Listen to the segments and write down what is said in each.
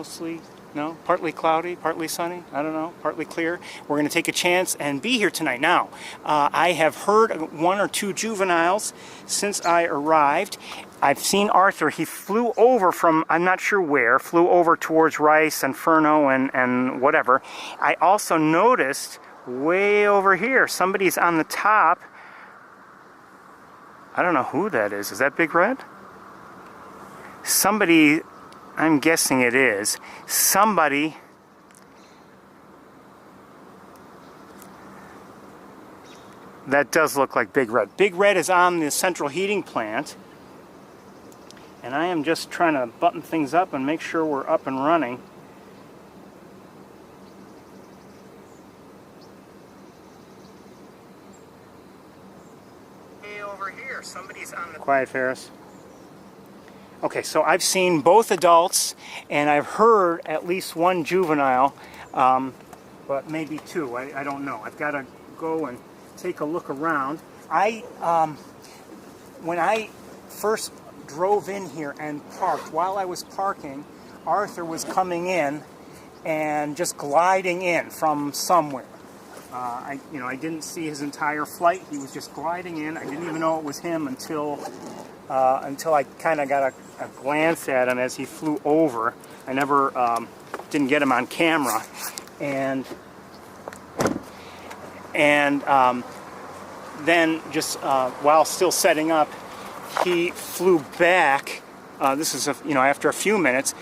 mostly, no, partly cloudy, partly sunny, I don't know, partly clear. We're going to take a chance and be here tonight. Now, I have heard one or two juveniles since I arrived. I've seen Arthur. He flew over from, I'm not sure where, flew over towards Rice and Furno and whatever. I also noticed way over here, somebody's on the top. I don't know who that is. Is that Big Red? Somebody, I'm guessing it is. Somebody that does look like Big Red. Big Red is on the central heating plant. And I am just trying to button things up and make sure we're up and running. Hey, over here, somebody's on the... Quiet, Ferris. Okay, so I've seen both adults, and I've heard at least one juvenile, but maybe two. I don't know. I've got to go and take a look around. When I first drove in here and parked, while I was parking, Arthur was coming in and just gliding in from somewhere. I didn't see his entire flight. He was just gliding in. I didn't even know it was him until I kind of got a glance at him as he flew over. I never didn't get him on camera, and then just while still setting up, he flew back. This is after a few minutes,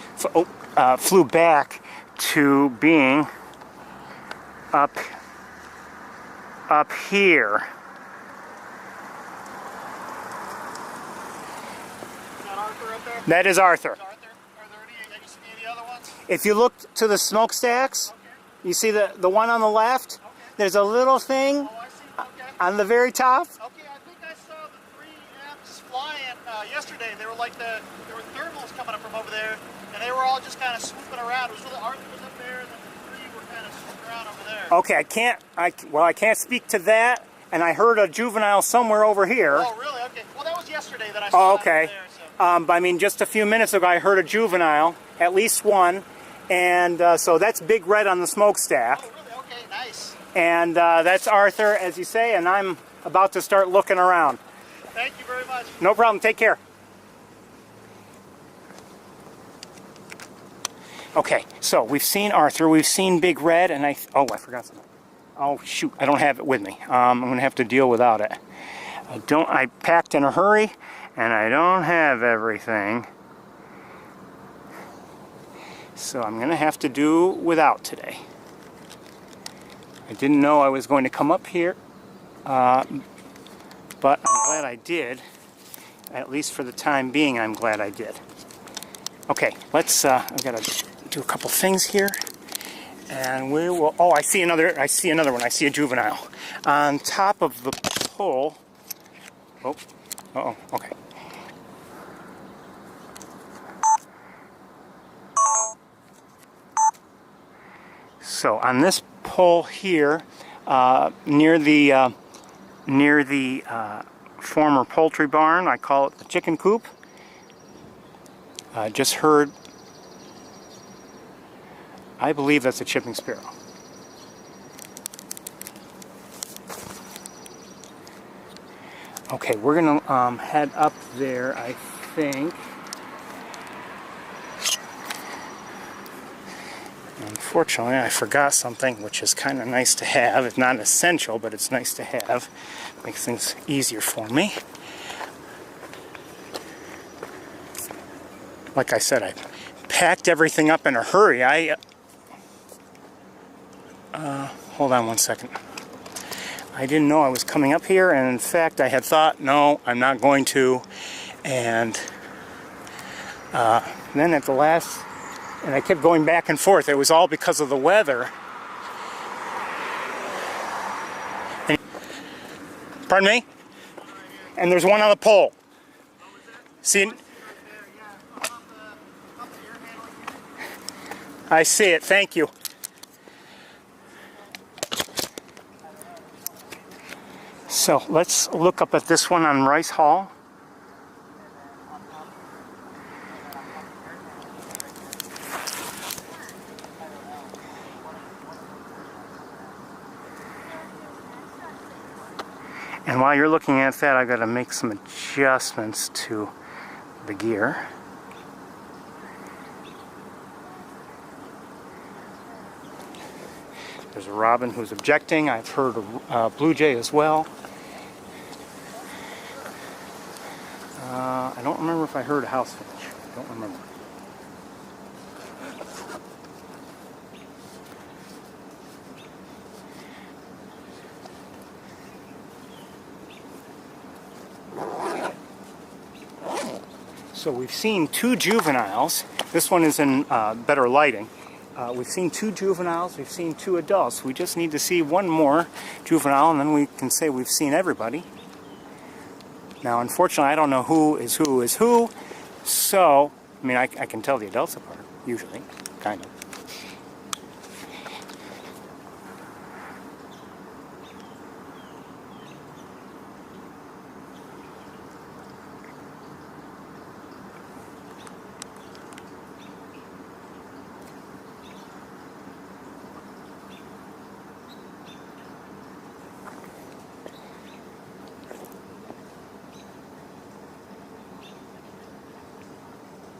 flew back to being up here. That is Arthur. Are there any other ones? If you look to the smokestacks, okay. You see the one on the left? Okay. There's a little thing on the very top. Okay, I think I saw the 3 M's flying yesterday. They were like there were thermals coming up from over there, and they were all just kind of swooping around. It was really Arthur was up there, and then the 3 were kind of swooping around over there. Okay, I can't speak to that, and I heard a juvenile somewhere over here. Oh, really? Okay. Well, that was yesterday that I saw over there. So. I mean, just a few minutes ago, I heard a juvenile, at least one, and so that's Big Red on the smokestack. Oh, really? Okay, nice. And that's Arthur, as you say, and I'm about to start looking around. Thank you very much. No problem. Take care. Okay, so we've seen Arthur, we've seen Big Red, and I forgot something. Oh, shoot, I don't have it with me. I'm going to have to deal without it. I packed in a hurry, and I don't have everything. So I'm going to have to do without today. I didn't know I was going to come up here, but I'm glad I did. At least for the time being, I'm glad I did. Okay, let's, I've got to do a couple things here. And we will, I see another one. I see a juvenile. On top of the pole. Okay. So on this pole here, near the former poultry barn, I call it the chicken coop. Just heard, I believe that's a chipping sparrow. Okay, we're gonna head up there, I think. Unfortunately, I forgot something, which is kind of nice to have. It's not essential, but it's nice to have. Makes things easier for me. Like I said, I packed everything up in a hurry. Hold on one second. I didn't know I was coming up here, and in fact, I had thought, no, I'm not going to. And then at the last, and I kept going back and forth. It was all because of the weather. Pardon me? And there's one on the pole. See? I see it. Thank you. So let's look up at this one on Rice Hall. And while you're looking at that, I've got to make some adjustments to the gear. There's a robin who's objecting. I've heard a blue jay as well. I don't remember if I heard a house finch. I don't remember. So we've seen 2 juveniles. This one is in better lighting. We've seen 2 juveniles, we've seen 2 adults. We just need to see one more juvenile, and then we can say we've seen everybody. Now, unfortunately, I don't know who is who, so, I mean, I can tell the adults apart, usually, kind of.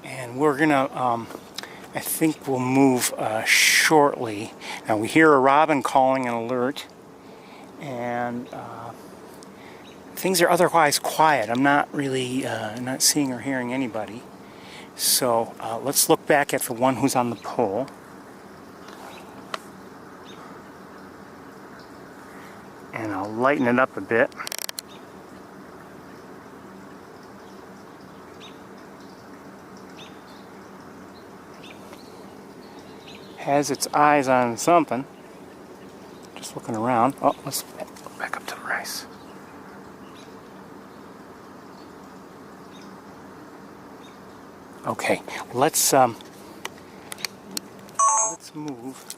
And we're gonna, I think we'll move shortly. Now we hear a robin calling an alert, and things are otherwise quiet. I'm not really, not seeing or hearing anybody. So let's look back at the one who's on the pole. And I'll lighten it up a bit. Has its eyes on something. Just looking around. Oh, let's look back up to the rice. Okay, let's move.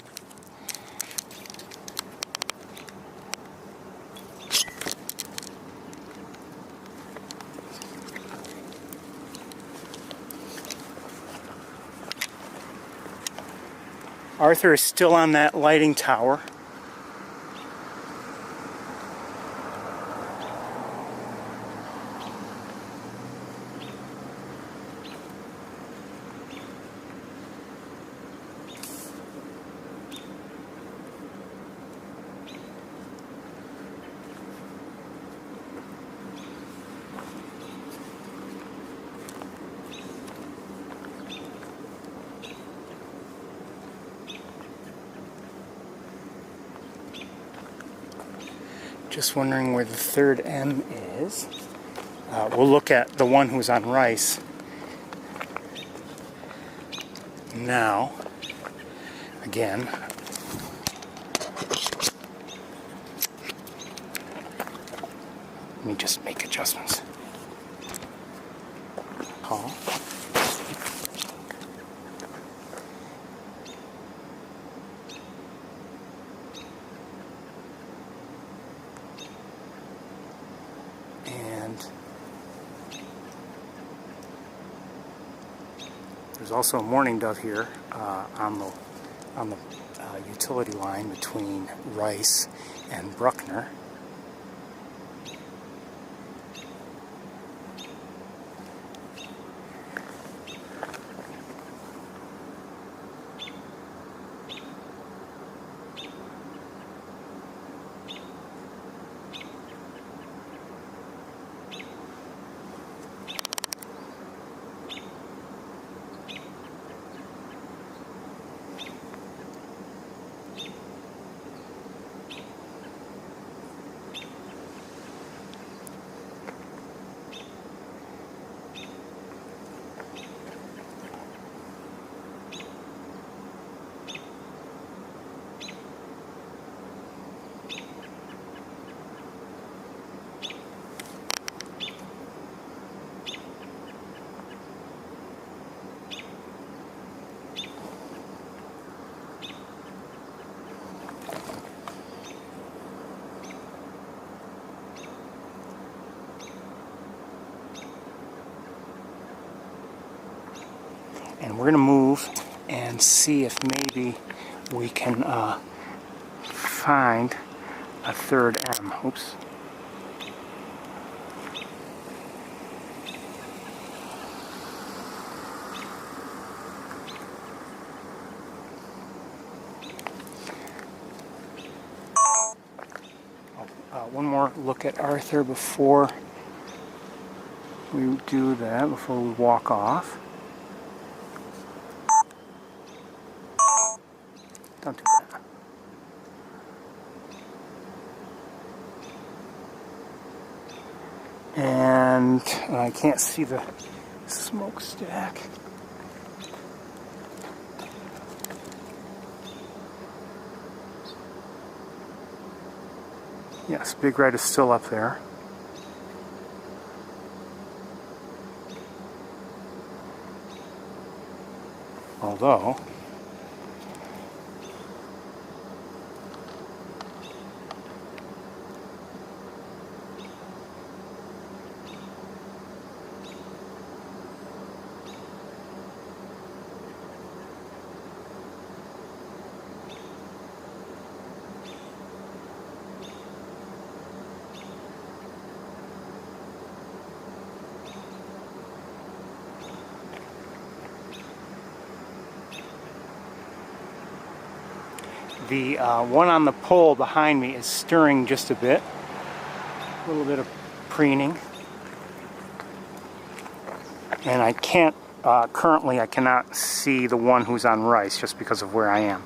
Arthur is still on that lighting tower. Just wondering where the third M is. We'll look at the one who's on rice now. Again. Let me just make adjustments. Call. There's also a mourning dove here on the utility line between Rice and Bruckner. And we're going to move and see if maybe we can find a third M. Oops. one more look at Arthur before we do that, before we walk off. Don't do that. And I can't see the smokestack. Yes, Big Red is still up there. Although, the one on the pole behind me is stirring just a bit. A little bit of preening. And I can't, currently I cannot see the one who's on rice just because of where I am.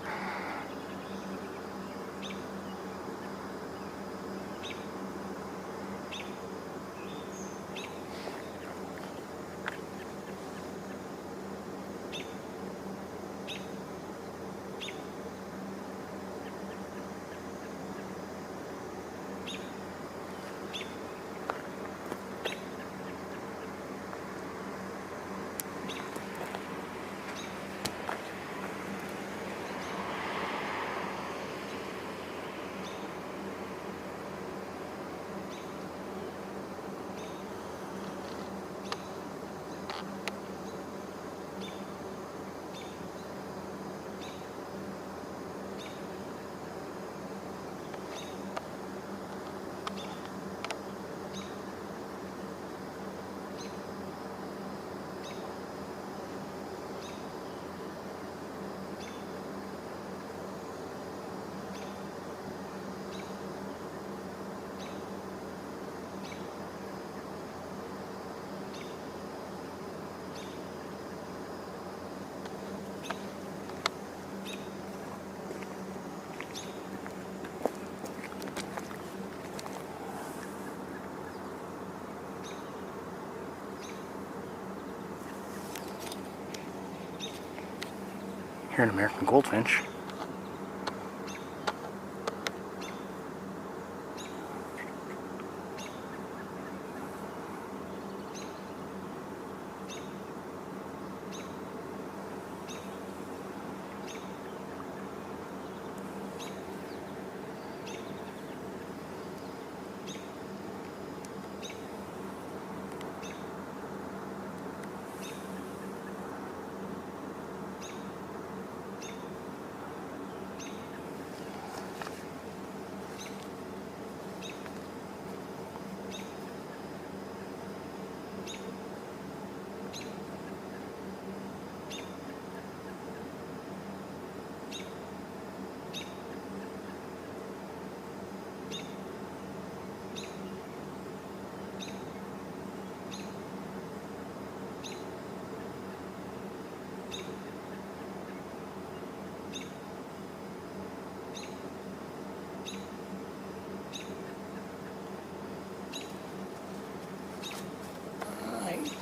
Here in American Goldfinch.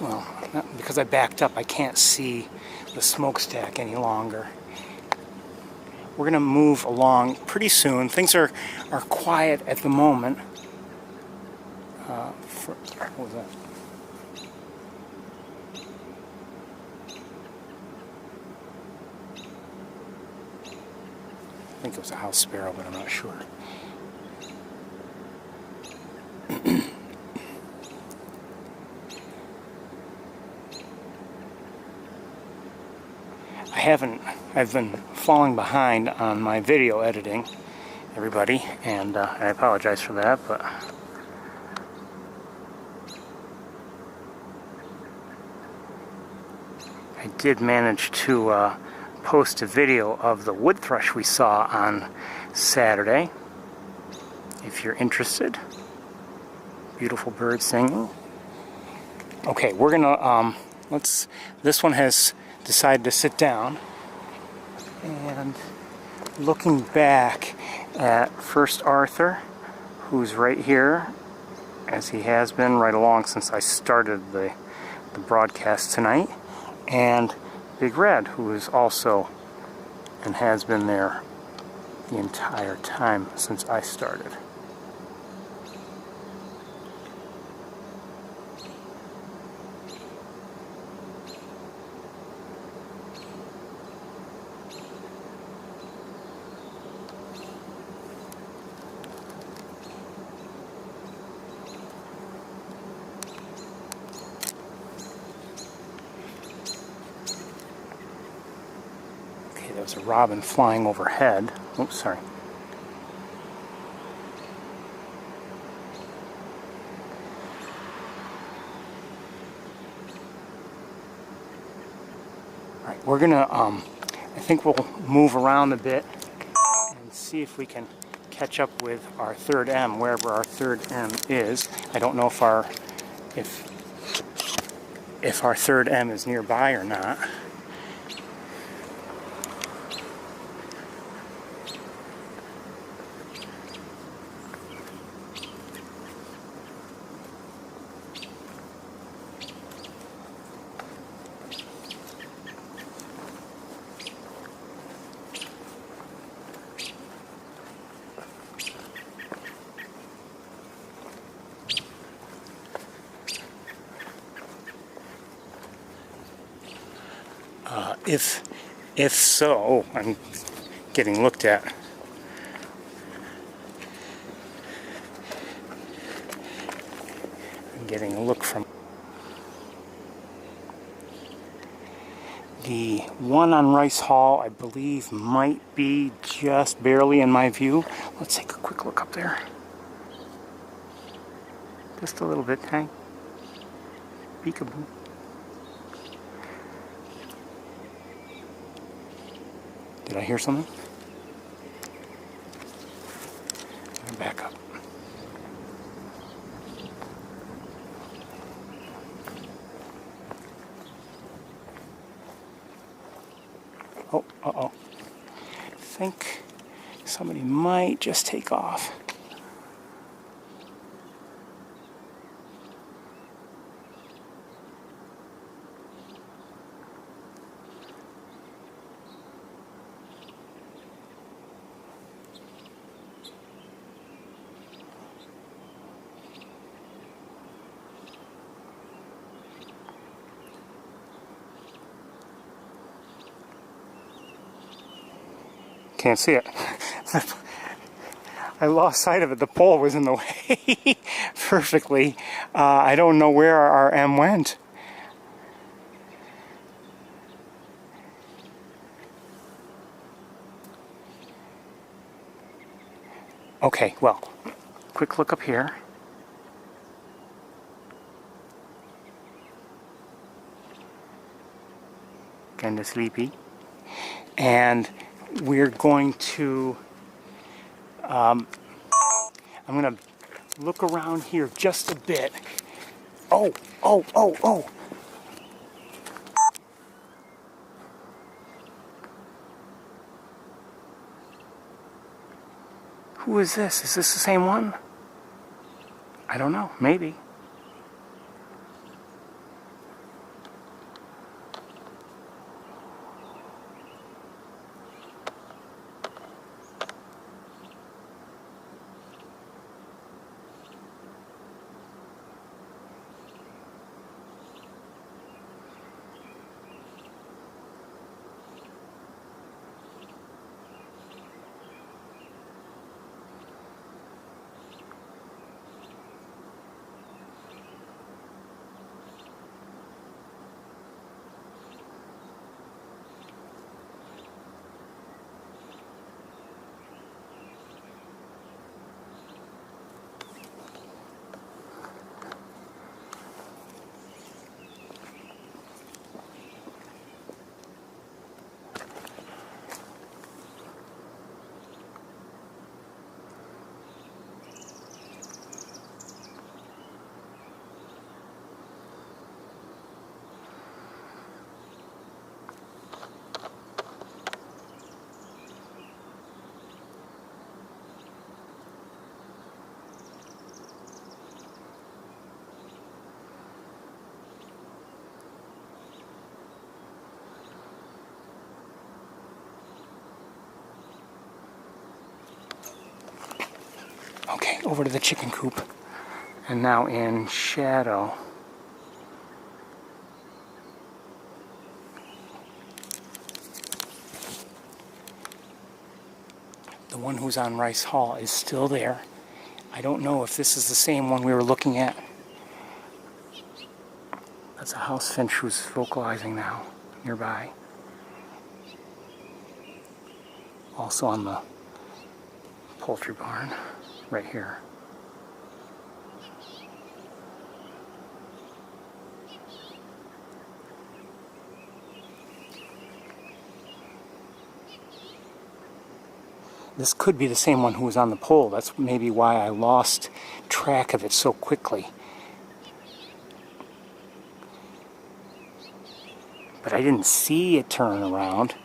Well, because I backed up, I can't see the smokestack any longer. We're going to move along pretty soon. Things are quiet at the moment. What was that? I think it was a house sparrow, but I'm not sure. I've been falling behind on my video editing, everybody, and I apologize for that, but I did manage to post a video of the wood thrush we saw on Saturday, if you're interested. Beautiful bird singing. Okay, we're gonna this one has decided to sit down, and looking back at first Arthur, who's right here, as he has been right along since I started the broadcast tonight, and Big Red, who is also and has been there the entire time since I started. There's a robin flying overhead. Oops, sorry. All right, we're gonna, I think we'll move around a bit and see if we can catch up with our third M, wherever our third M is. I don't know if our third M is nearby or not. If so, I'm getting looked at. I'm getting a look from the one on Rice Hall. I believe might be just barely in my view. Let's take a quick look up there. Just a little bit, Hank. Peekaboo. Did I hear something? I'm gonna back up. Oh, uh-oh. I think somebody might just take off. Can't see it. I lost sight of it. The pole was in the way perfectly. I don't know where our M went. Okay, well, quick look up here. Kinda sleepy. And we're going to, I'm going to look around here just a bit. Oh. Who is this? Is this the same one? I don't know. Maybe. Okay, over to the chicken coop. And now in shadow. The one who's on Rice Hall is still there. I don't know if this is the same one we were looking at. That's a house finch who's vocalizing now nearby. Also on the poultry barn right here. This could be the same one who was on the pole. That's maybe why I lost track of it so quickly. But I didn't see it turn around.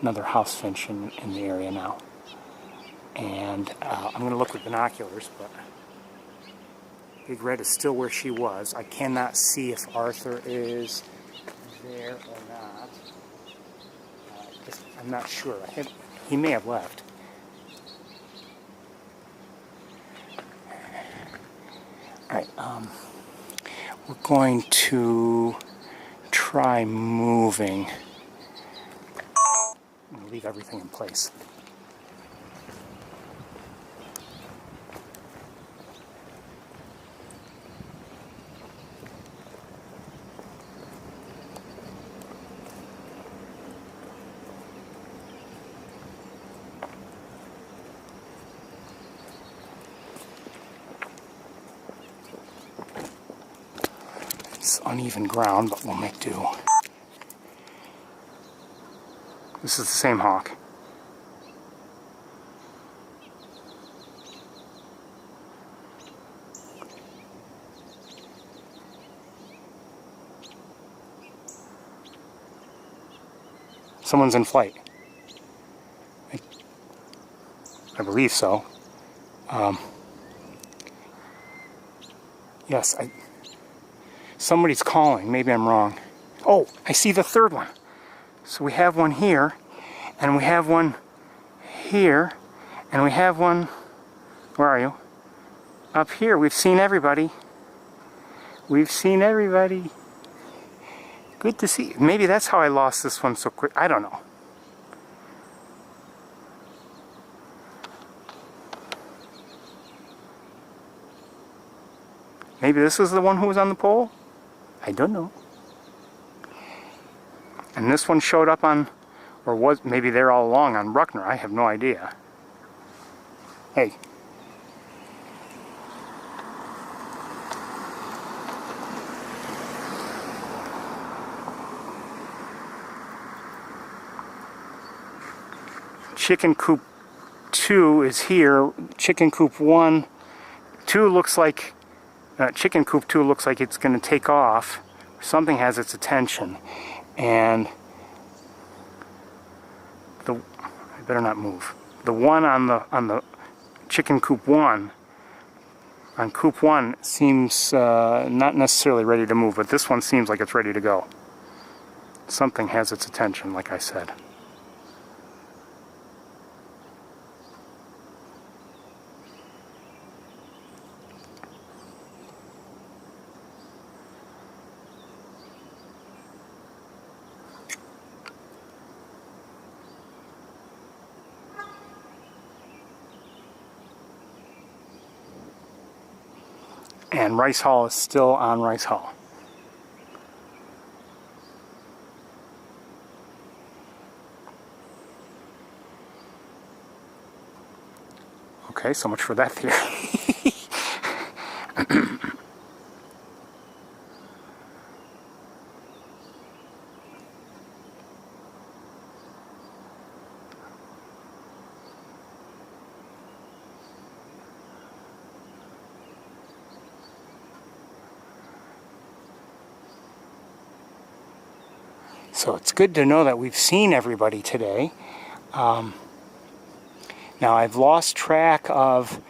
Another house finch in the area now. And I'm going to look with binoculars, but Big Red is still where she was. I cannot see if Arthur is there or not. I'm not sure. He may have left. Alright, we're going to try moving. I'm going to leave everything in place. It's uneven ground, but we'll make do. This is the same hawk. Someone's in flight. I believe so. Yes, somebody's calling. Maybe I'm wrong. Oh, I see the third one. So we have one here, and we have one here, and we have one, where are you? Up here. We've seen everybody. We've seen everybody. Good to see. Maybe that's how I lost this one so quick. I don't know. Maybe this is the one who was on the pole? I don't know. And this one showed up on, or was, maybe they're all along on Bruckner. I have no idea. Hey. Chicken coop 2 is here. Chicken coop 1, 2 looks like, chicken coop 2 looks like it's going to take off. Something has its attention. And I better not move. The one on the chicken coop 1, on coop 1 seems not necessarily ready to move, but this one seems like it's ready to go. Something has its attention, like I said. And Rice Hall is still on Rice Hall. Okay, so much for that theory. So it's good to know that we've seen everybody today. Now I've lost track of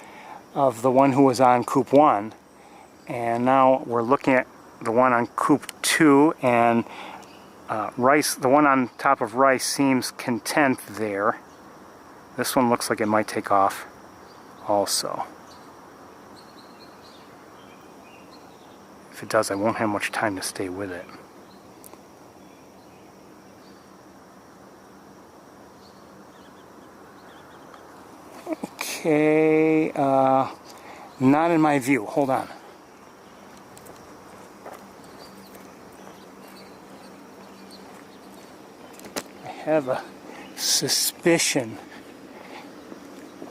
the one who was on coop 1, and now we're looking at the one on coop 2, and Rice, the one on top of Rice seems content there. This one looks like it might take off also. If it does, I won't have much time to stay with it. Okay, not in my view. Hold on. I have a suspicion.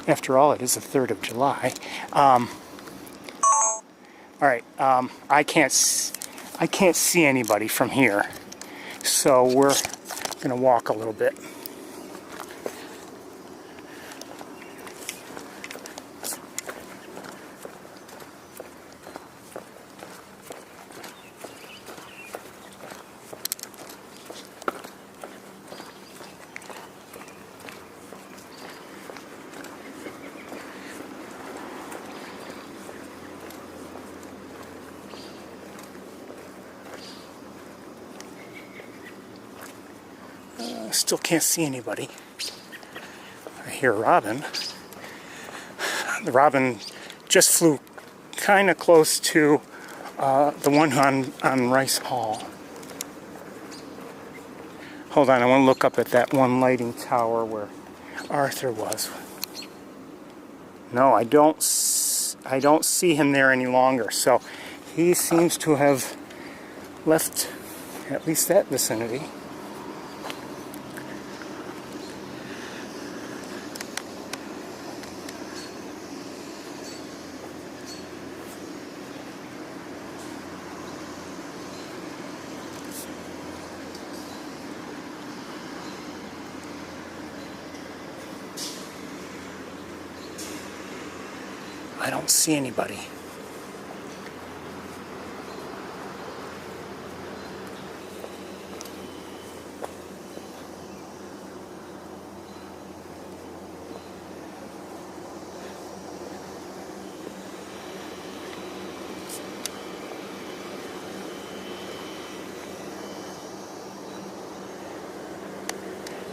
After all, it is the 3rd of July. All right, I can't see anybody from here, so we're gonna walk a little bit. Still can't see anybody. I hear a robin. The robin just flew kind of close to the one on Rice Hall. Hold on, I want to look up at that one lighting tower where Arthur was. No, I don't see him there any longer. So he seems to have left at least that vicinity. I don't see anybody.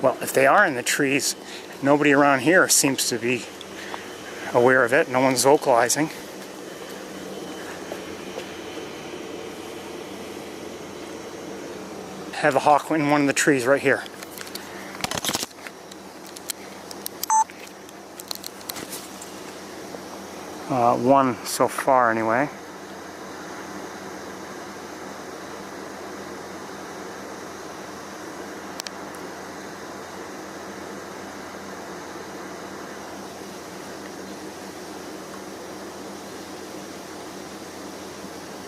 Well, if they are in the trees, nobody around here seems to be aware of it. No one's vocalizing. Have a hawk in one of the trees right here. One so far anyway.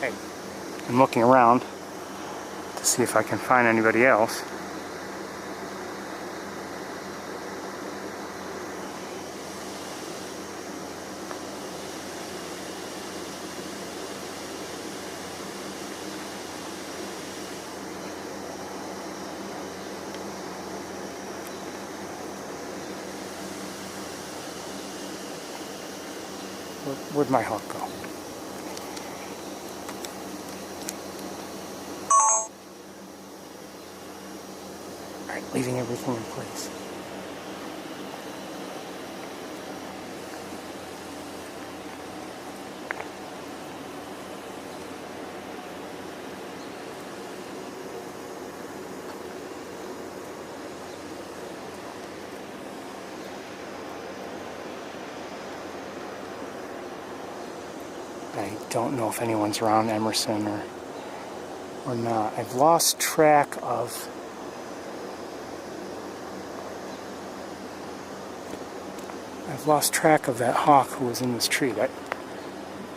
Hey, I'm looking around to see if I can find anybody else. Where'd my hawk go? Alright, leaving everything in place. I don't know if anyone's around Emerson or not. I've lost track of that hawk who was in this tree. That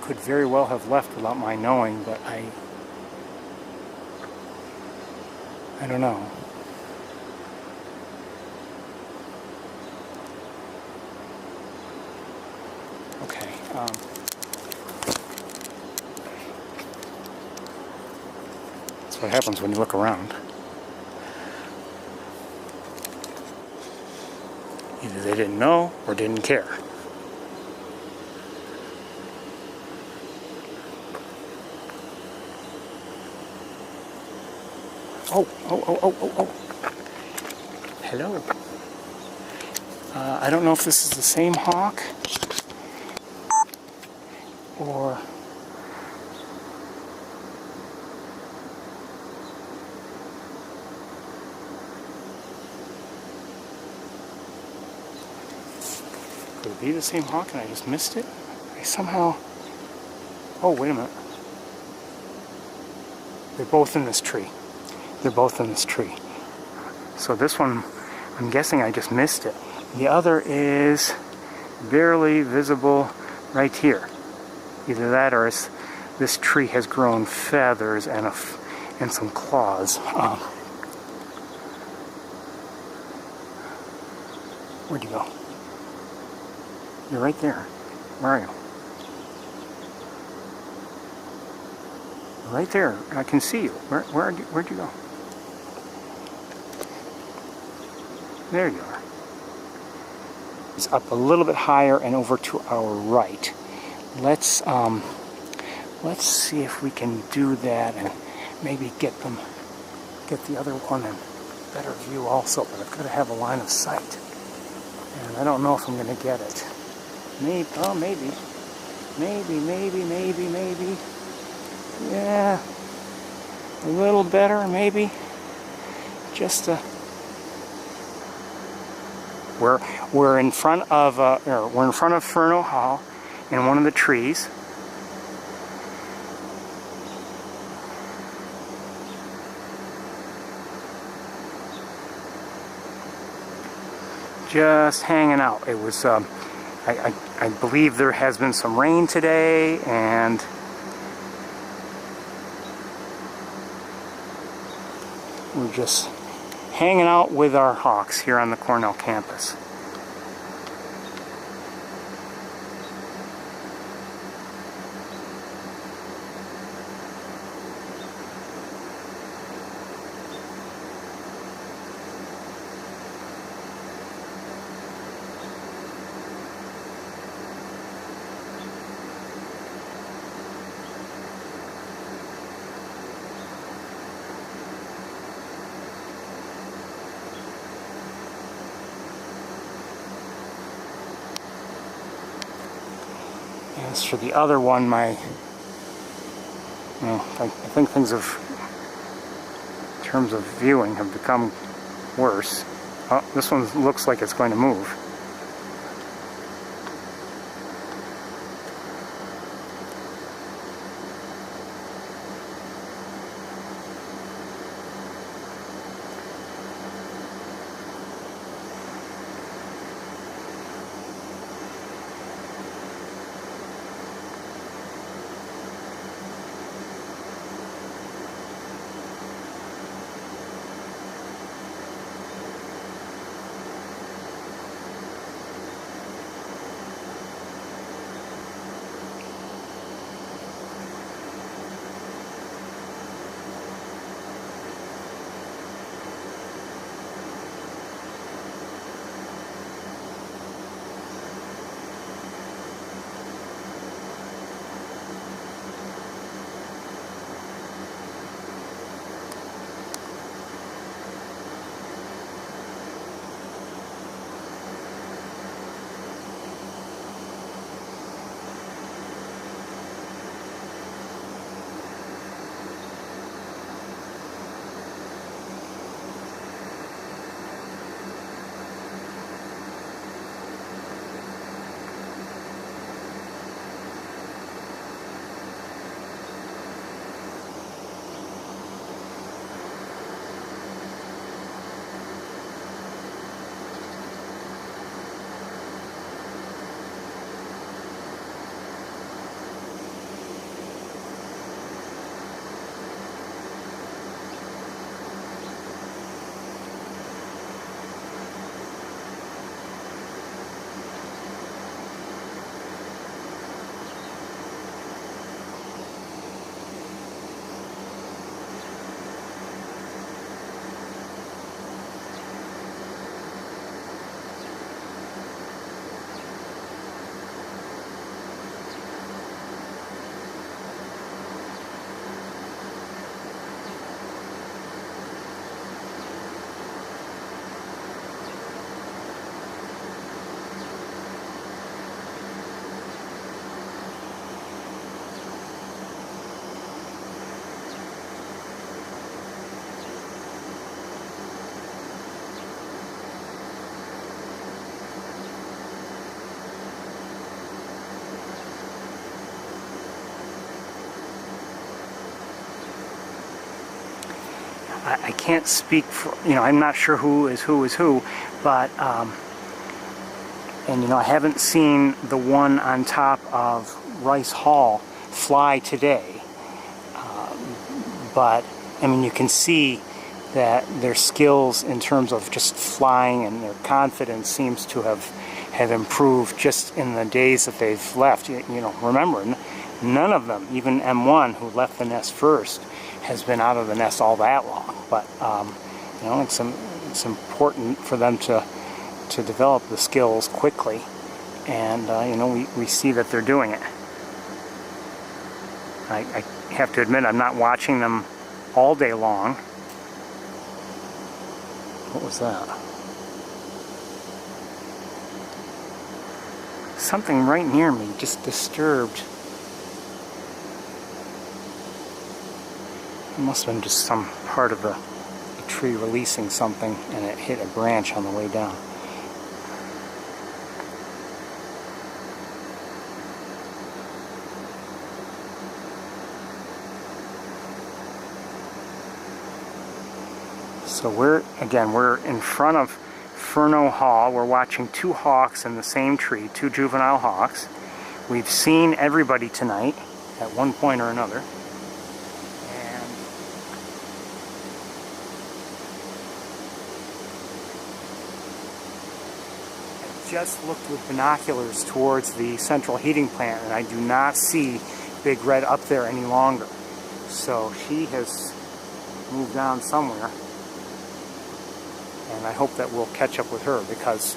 could very well have left without my knowing, but I don't know. Okay. That's what happens when you look around. Either they didn't know or didn't care. Oh. Hello. I don't know if this is the same hawk Could it be the same hawk and I just missed it? I somehow... Oh, wait a minute. They're both in this tree. They're both in this tree. So this one, I'm guessing I just missed it. The other is barely visible right here. Either that or this tree has grown feathers and some claws. Where'd you go? You're right there. Where are you? Right there. I can see you. Where'd you go? There you are. It's up a little bit higher and over to our right. Let's see if we can do that and maybe get the other one in better view also. But I've got to have a line of sight, and I don't know if I'm going to get it. Maybe. Yeah, a little better, maybe. Just we're in front of Ferno Hall in one of the trees. Just hanging out. It was I believe there has been some rain today, and we're just hanging out with our hawks here on the Cornell campus. As for the other one, I think things have, in terms of viewing, have become worse. Oh, this one looks like it's going to move. I can't speak for, I'm not sure who is who, but, and I haven't seen the one on top of Rice Hall fly today, but, I mean, you can see that their skills in terms of just flying and their confidence seems to have improved just in the days that they've left. Remember, none of them, even M1, who left the nest first, has been out of the nest all that long. But it's important for them to develop the skills quickly, and we see that they're doing it. I have to admit, I'm not watching them all day long. What was that? Something right near me just disturbed. It must have been just some part of the tree releasing something, and it hit a branch on the way down. So we're in front of Ferno Hall. We're watching two hawks in the same tree, two juvenile hawks. We've seen everybody tonight at one point or another. And I just looked with binoculars towards the central heating plant, and I do not see Big Red up there any longer. So she has moved on somewhere. And I hope that we'll catch up with her, because,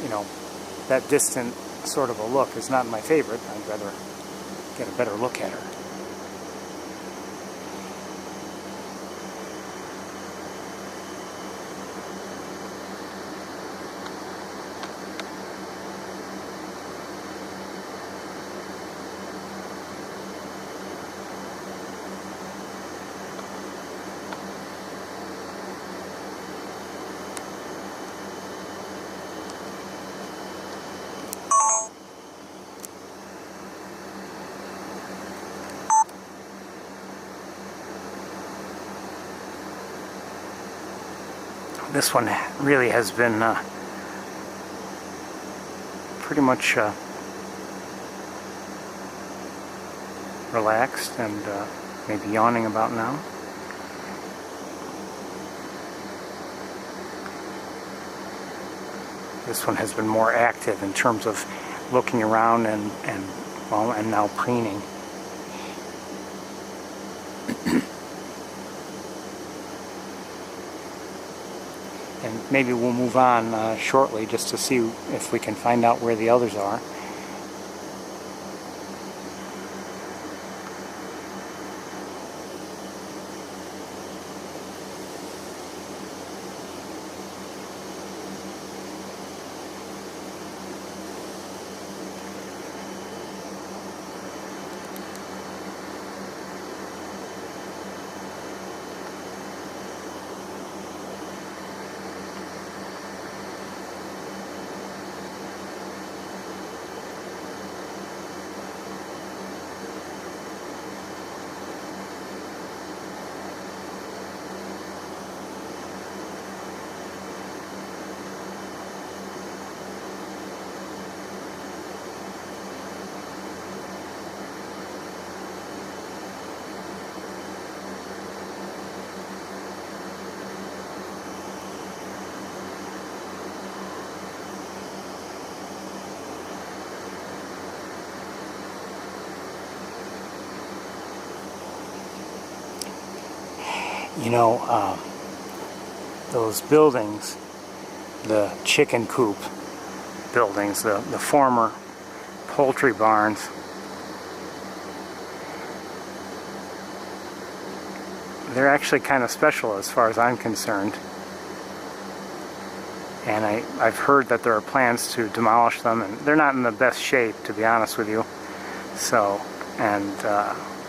that distant sort of a look is not my favorite. I'd rather get a better look at her. This one really has been pretty much relaxed and maybe yawning about now. This one has been more active in terms of looking around and now preening. And maybe we'll move on shortly just to see if we can find out where the others are. Those buildings, the chicken coop buildings, the former poultry barns, they're actually kind of special as far as I'm concerned. And I've heard that there are plans to demolish them, and they're not in the best shape, to be honest with you. So,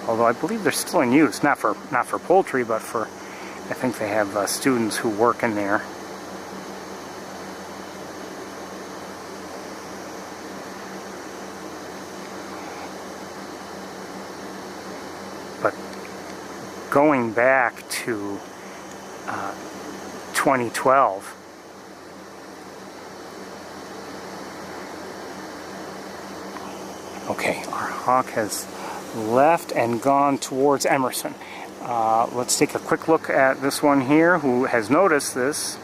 although I believe they're still in use, not for poultry, but for, I think they have students who work in there. But going back to 2012. Okay, our hawk has left and gone towards Emerson. Let's take a quick look at this one here who has noticed this.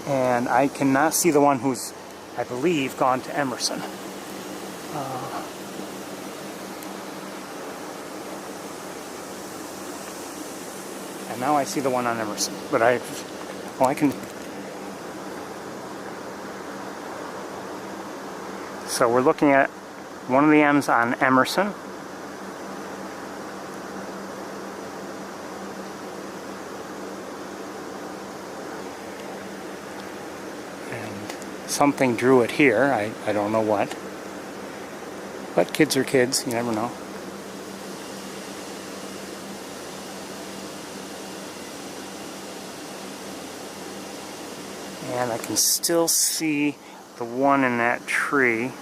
And I cannot see the one who's, I believe, gone to Emerson. And now I see the one on Emerson. But I can... So we're looking at one of the M's on Emerson. And something drew it here. I don't know what. But kids are kids, you never know. And I can still see the one in that tree.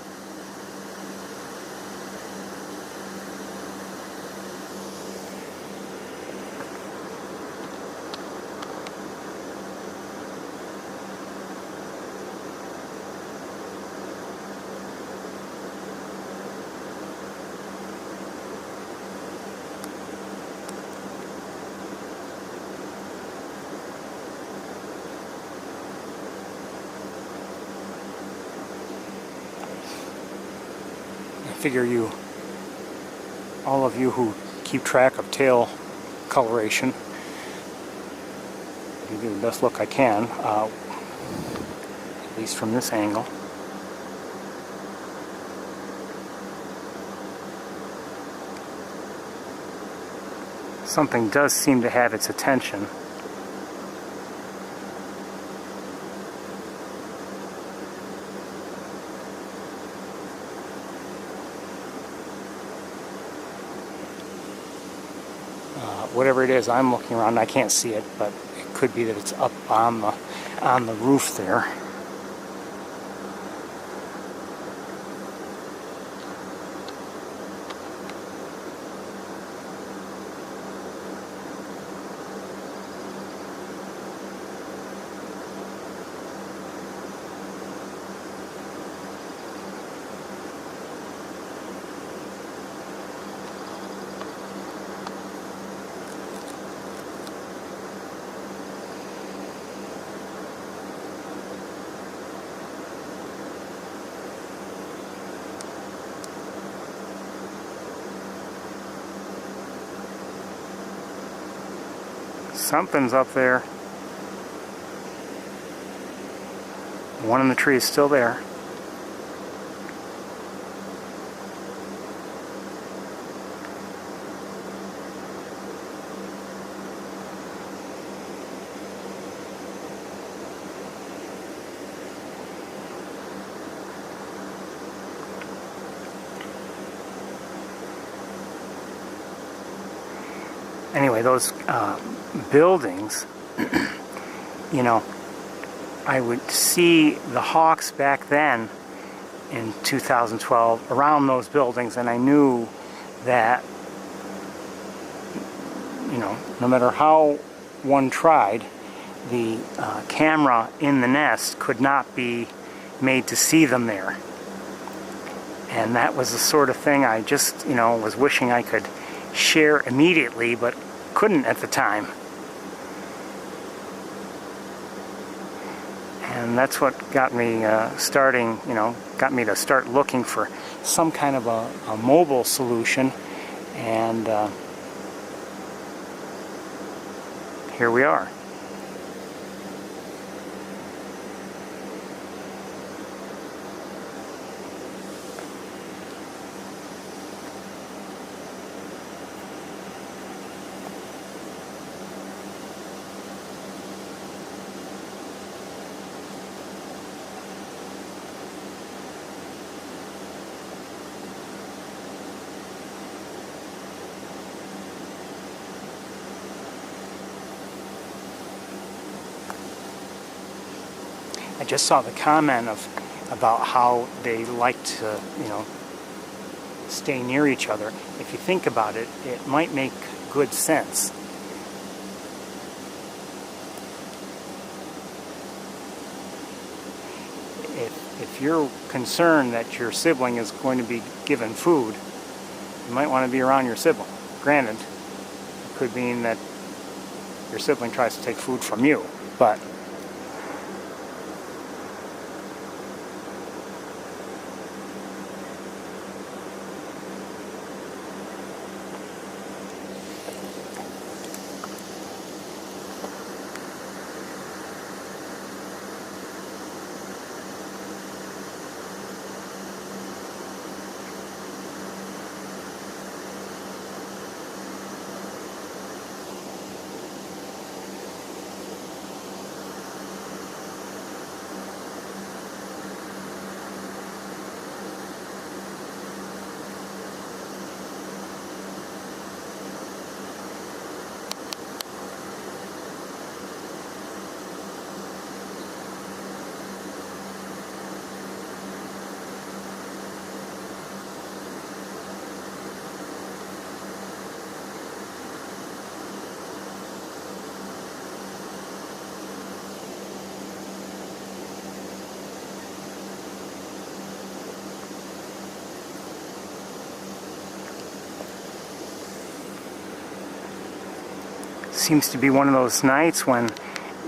I figure all of you who keep track of tail coloration, give you the best look I can, at least from this angle. Something does seem to have its attention. Whatever it is, I'm looking around. I can't see it, but it could be that it's up on the roof there. Something's up there. One in the tree is still there. Anyway, those buildings, you know, I would see the hawks back then in 2012 around those buildings, and I knew that, you know, no matter how one tried, the camera in the nest could not be made to see them there. And that was the sort of thing I just, you know, was wishing I could share immediately, but couldn't at the time. And that's what got me starting, you know, got me to start looking for some kind of a mobile solution. And here we are. I just saw the comment about how they like to, you know, stay near each other. If you think about it, it might make good sense. if you're concerned that your sibling is going to be given food, you might want to be around your sibling. Granted, it could mean that your sibling tries to take food from you, but seems to be one of those nights when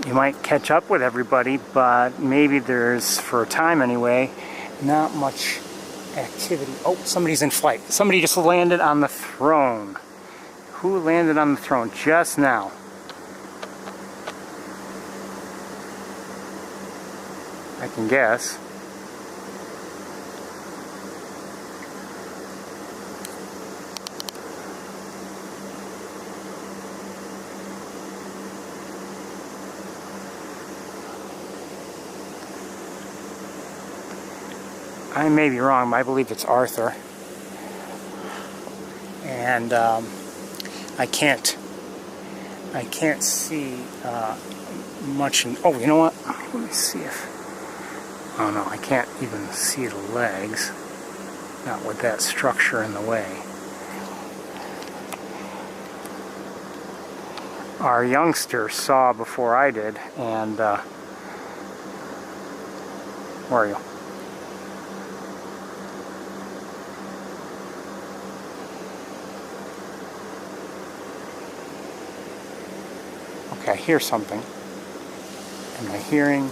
you might catch up with everybody, but maybe there's, for a time anyway, not much activity. Oh, somebody's in flight. Somebody just landed on the throne. Who landed on the throne just now? I can guess. I may be wrong, but I believe it's Arthur. And I can't see much. Oh, you know what? Let me see if. Oh no, I can't even see the legs. Not with that structure in the way. Our youngster saw before I did, and where are you? Okay, I hear something. Am I hearing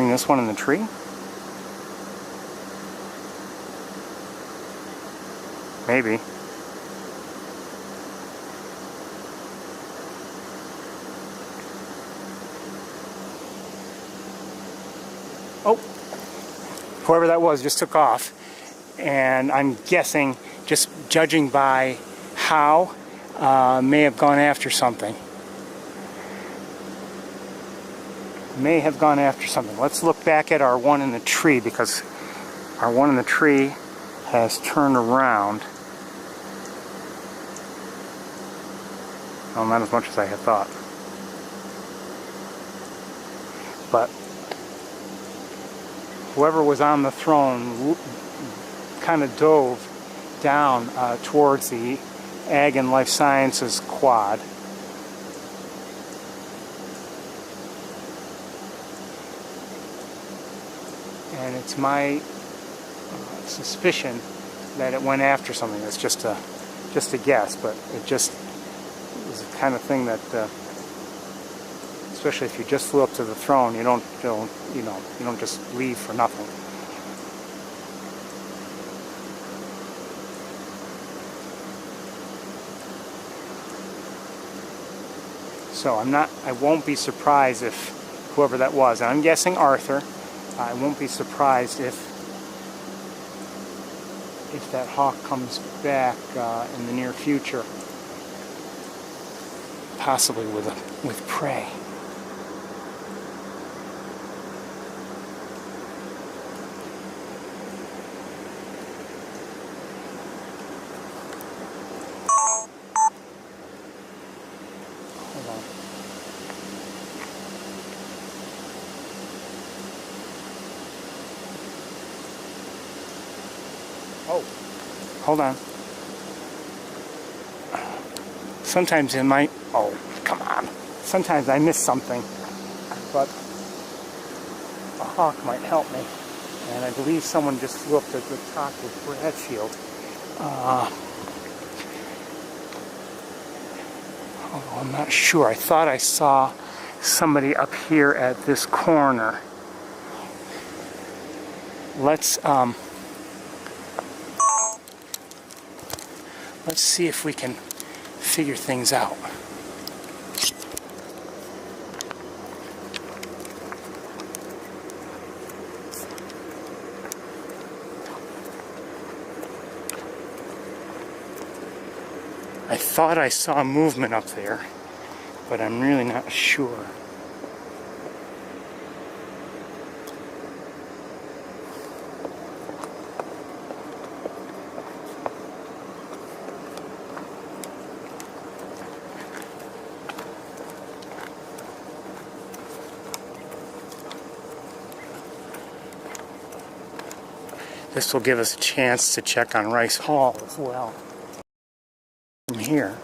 this one in the tree? Maybe. Oh, whoever that was just took off, and I'm guessing, just judging by how, may have gone after something. May have gone after something. Let's look back at our one in the tree, because our one in the tree has turned around. Well, not as much as I had thought. But whoever was on the throne kind of dove down towards the Ag and Life Sciences quad. And it's my suspicion that it went after something. It's just a guess, but it just was the kind of thing that, especially if you just flew up to the throne, you don't just leave for nothing. So I won't be surprised if whoever that was, and I'm guessing Arthur, I won't be surprised if that hawk comes back in the near future, possibly with prey. Hold on. Oh, hold on. Sometimes in my... Oh, come on. Sometimes I miss something. But a hawk might help me. And I believe someone just flew up to the top of Bradfield. Although I'm not sure. I thought I saw somebody up here at this corner. Let's see if we can figure things out. I thought I saw movement up there, but I'm really not sure. This will give us a chance to check on Rice Hall as well. From here.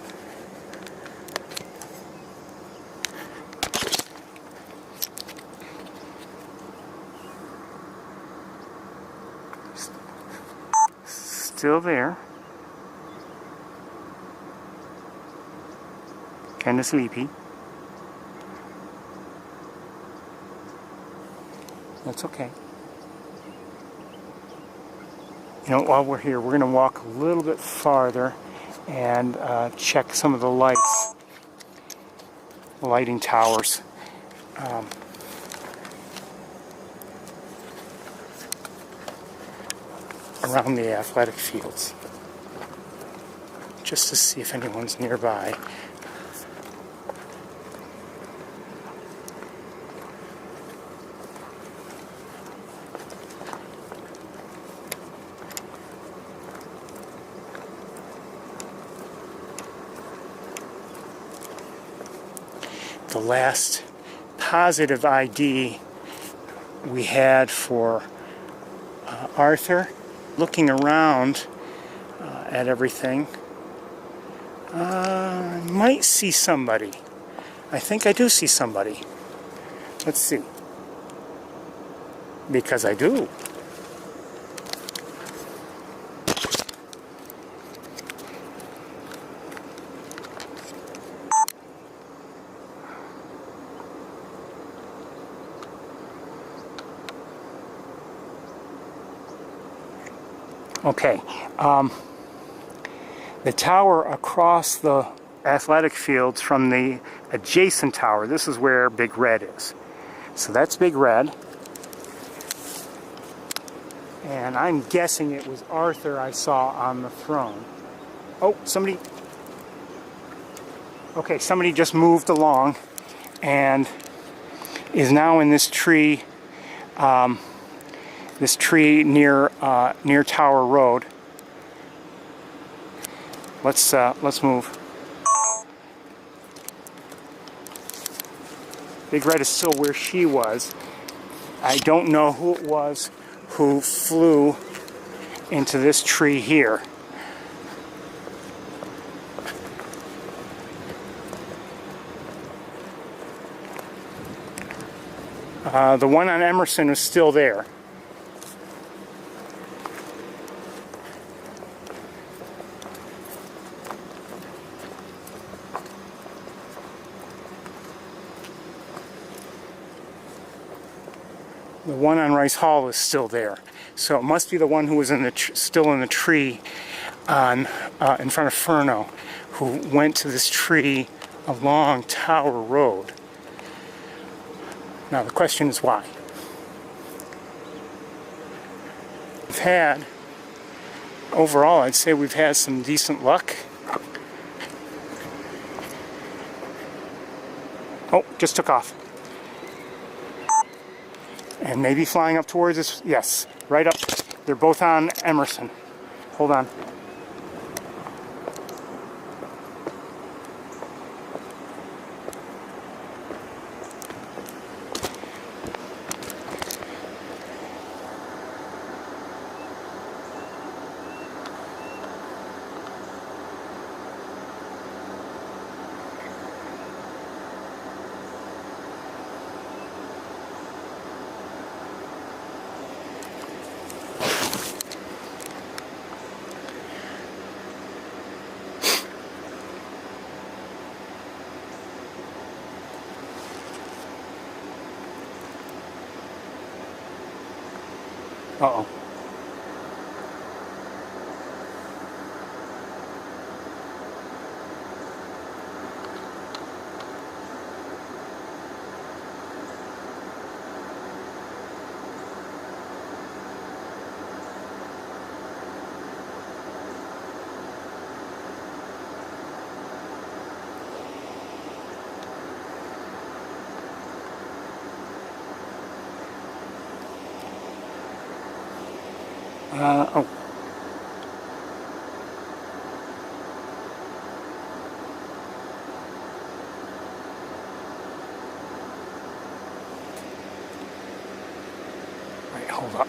Still there. Kind of sleepy. That's okay. You know, while we're here, we're going to walk a little bit farther and check some of the lights, lighting towers. Around the athletic fields, just to see if anyone's nearby. The last positive ID we had for Arthur, looking around at everything, I might see somebody. I think I do see somebody. Let's see. Because I do. Okay, the tower across the athletic fields from the adjacent tower, this is where Big Red is. So that's Big Red. And I'm guessing it was Arthur I saw on the throne. Oh, somebody... Okay, somebody just moved along and is now in this tree. This tree near Tower Road. Let's move. Big Red is still where she was. I don't know who it was who flew into this tree here. The one on Emerson is still there. The one on Rice Hall is still there. So it must be the one who was in the still in the tree on in front of Furno, who went to this tree along Tower Road. Now the question is why. We've had, overall, I'd say we've had some decent luck. Oh, just took off. And maybe flying up towards us. Yes, right up. They're both on Emerson. Hold on. Uh-oh. Oh. Wait, hold up.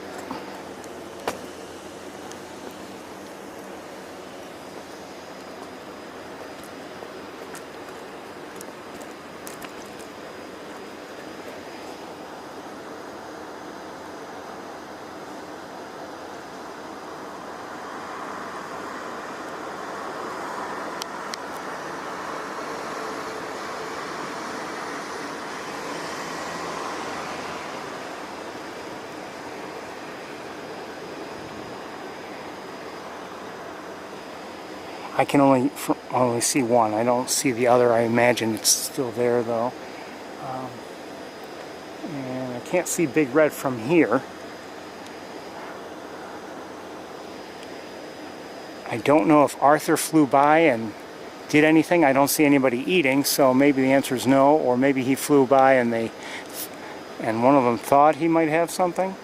I can only see one. I don't see the other. I imagine it's still there though. And I can't see Big Red from here. I don't know if Arthur flew by and did anything. I don't see anybody eating, so maybe the answer is no, or maybe he flew by and one of them thought he might have something.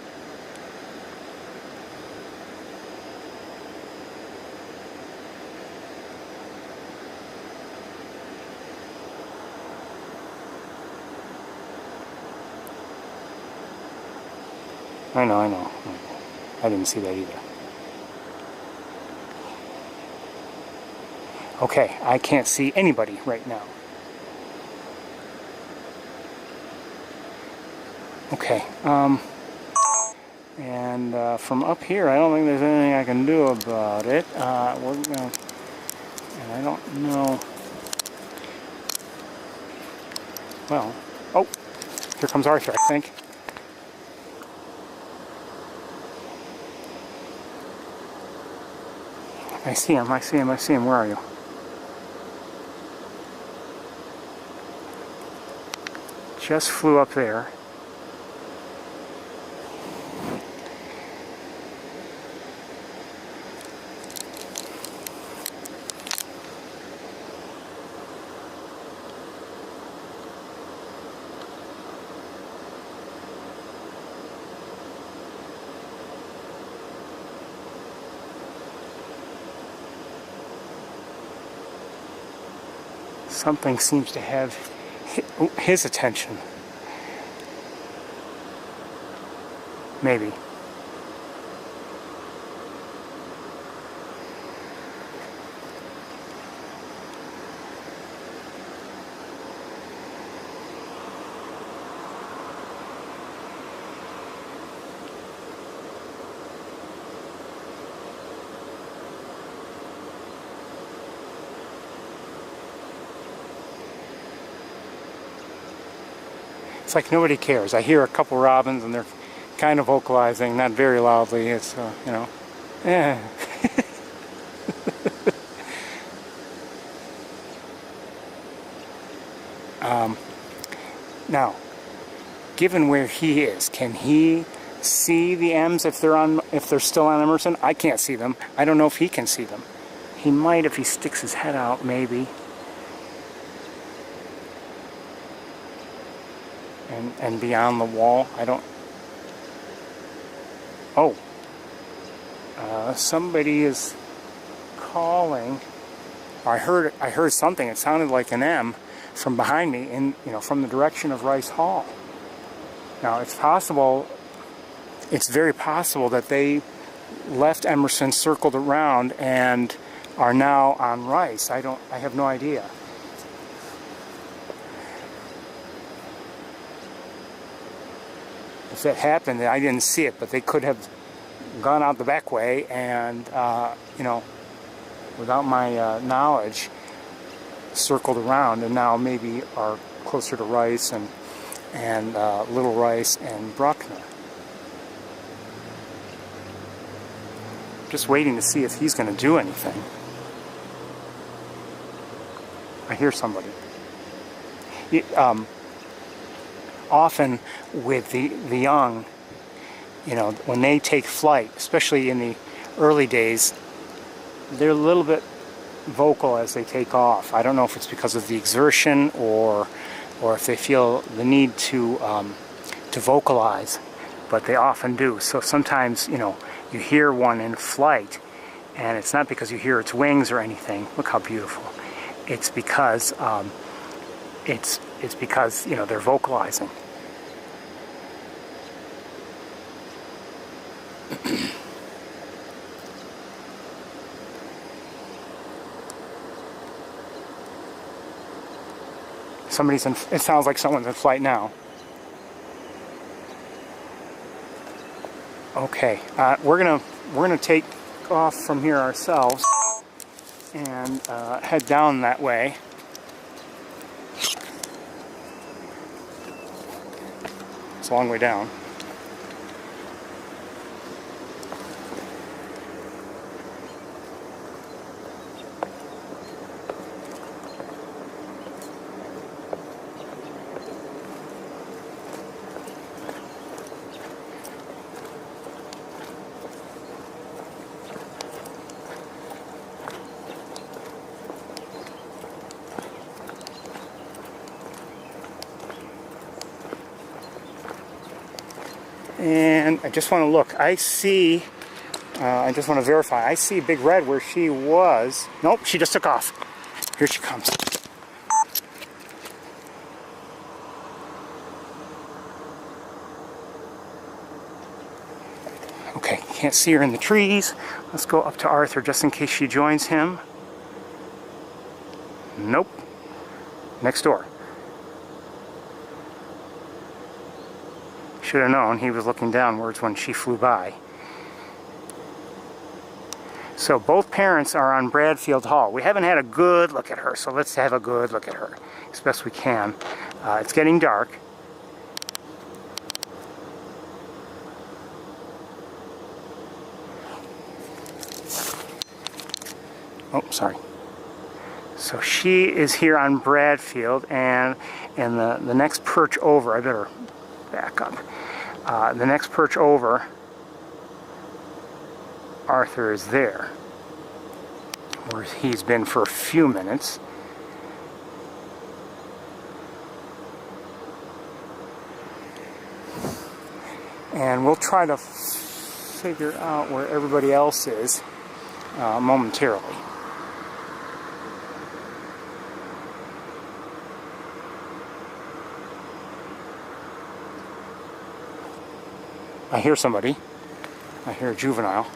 I know. I didn't see that either. Okay, I can't see anybody right now. Okay, and from up here, I don't think there's anything I can do about it. And I don't know. Well, oh, here comes Arthur, I think. I see him. Where are you? Just flew up there. Something seems to have his attention. Maybe. It's like nobody cares. I hear a couple robins and they're kind of vocalizing, not very loudly. It's, you know, eh. Now, given where he is, can he see the M's if they're still on Emerson? I can't see them. I don't know if he can see them. He might if he sticks his head out, maybe. And beyond the wall, I don't. Oh, somebody is calling. I heard something. It sounded like an M from behind me, from the direction of Rice Hall. Now it's possible. It's very possible that they left Emerson, circled around, and are now on Rice. I have no idea. If that happened, I didn't see it, but they could have gone out the back way and, without my knowledge, circled around and now maybe are closer to Rice and Little Rice and Bruckner. Just waiting to see if he's going to do anything. I hear somebody. Often with the young, you know, when they take flight, especially in the early days, they're a little bit vocal as they take off. I don't know if it's because of the exertion or if they feel the need to vocalize, but they often do. So sometimes, you know, you hear one in flight, and it's not because you hear its wings or anything. Look how beautiful. It's because it's because, you know, they're vocalizing. Somebody's in, it sounds like someone's in flight now. Okay, we're gonna take off from here ourselves and head down that way. It's a long way down. And I just want to look. I see, I just want to verify. I see Big Red where she was. Nope, she just took off. Here she comes. Okay, can't see her in the trees. Let's go up to Arthur just in case she joins him. Nope. Next door. Should have known he was looking downwards when she flew by. So both parents are on Bradfield Hall. We haven't had a good look at her, so let's have a good look at her as best we can. It's getting dark. Oh, sorry. So she is here on Bradfield, and the next perch over, I better back up. The next perch over, Arthur is there, where he's been for a few minutes. And we'll try to figure out where everybody else is momentarily. I hear somebody. I hear a juvenile.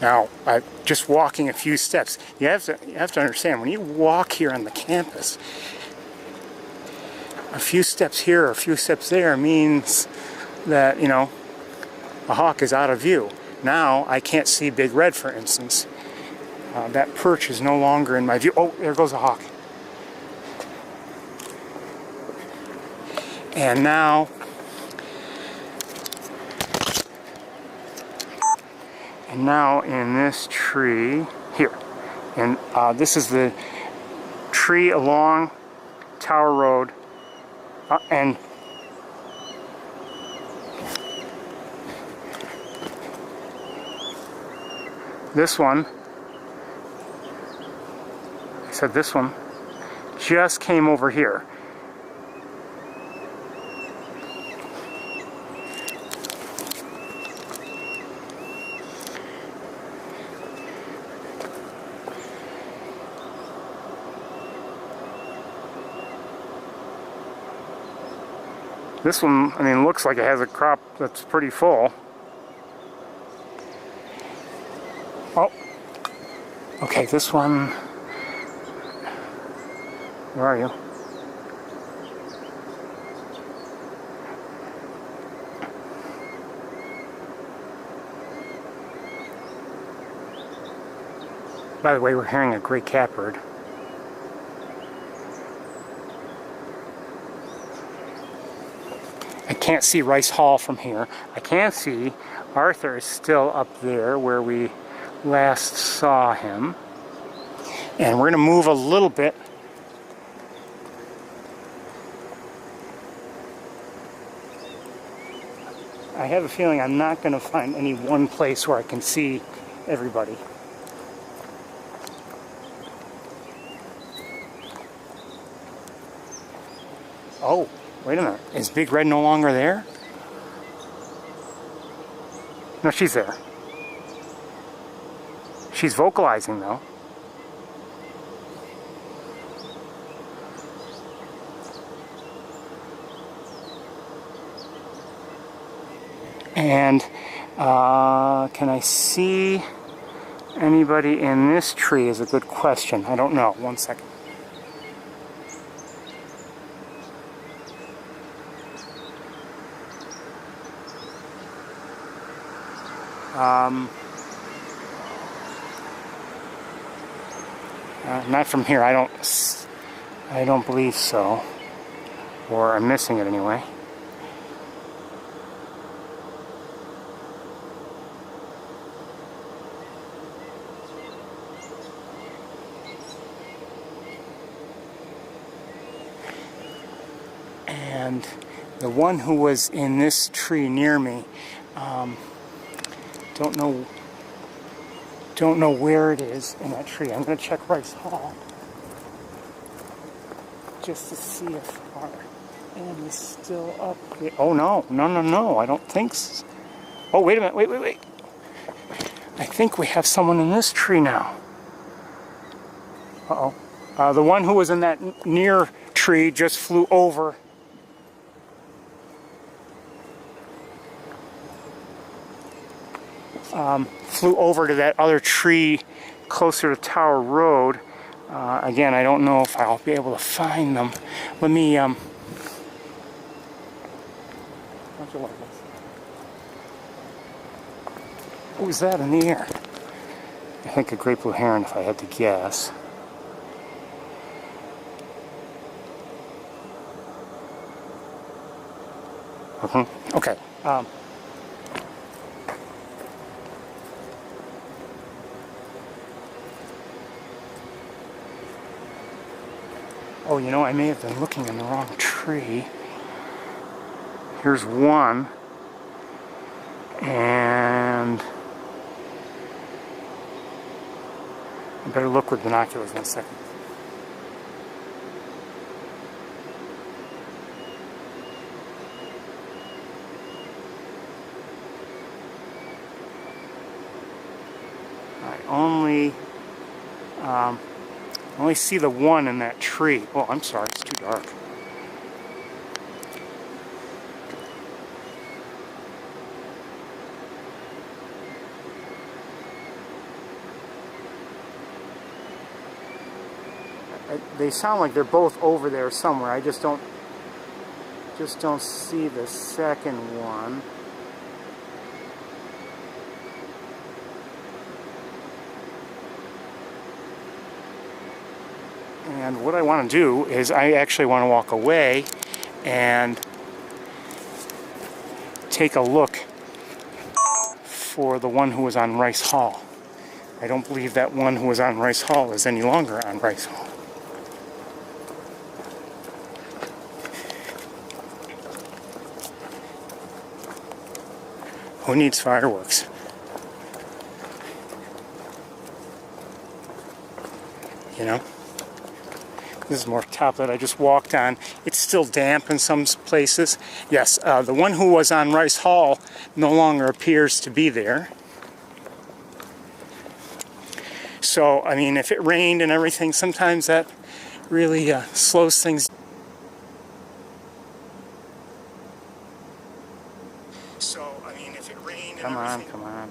Now, just walking a few steps. You have to understand, when you walk here on the campus, a few steps here or a few steps there means that, you know, a hawk is out of view. Now I can't see Big Red, for instance. That perch is no longer in my view. Oh, there goes a hawk. And now in this tree here, and this is the tree along Tower Road, and this one, I said this one, just came over here. This one, I mean, looks like it has a crop that's pretty full. Oh, okay, this one, where are you? By the way, we're hearing a gray catbird. I can't see Rice Hall from here. I can see Arthur is still up there where we last saw him. And we're going to move a little bit. I have a feeling I'm not going to find any one place where I can see everybody. Oh, wait a minute. Is Big Red no longer there? No, she's there. She's vocalizing, though. And can I see anybody in this tree is a good question. I don't know. One second. Not from here. I don't believe so. Or I'm missing it anyway. And the one who was in this tree near me, don't know where it is in that tree. I'm going to check Rice Hall just to see if our Andy's still up there. Oh no, I don't think so. Oh, wait a minute, wait. I think we have someone in this tree now. Uh-oh. The one who was in that near tree just flew over. Flew over to that other tree closer to Tower Road. Again, I don't know if I'll be able to find them. Let me, who's that in the air? I think a great blue heron, if I had to guess. Okay. Oh, you know, I may have been looking in the wrong tree. Here's one. And I better look with binoculars in a second. I only see the one in that tree. Oh, I'm sorry, it's too dark. They sound like they're both over there somewhere. I just don't see the second one. And what I want to do is I actually want to walk away and take a look for the one who was on Rice Hall. I don't believe that one who was on Rice Hall is any longer on Rice Hall. Who needs fireworks? You know? This is more top that I just walked on. It's still damp in some places. Yes, the one who was on Rice Hall no longer appears to be there. So, I mean, if it rained and everything, sometimes that really slows things down. So, I mean, if it rained and everything... Come on.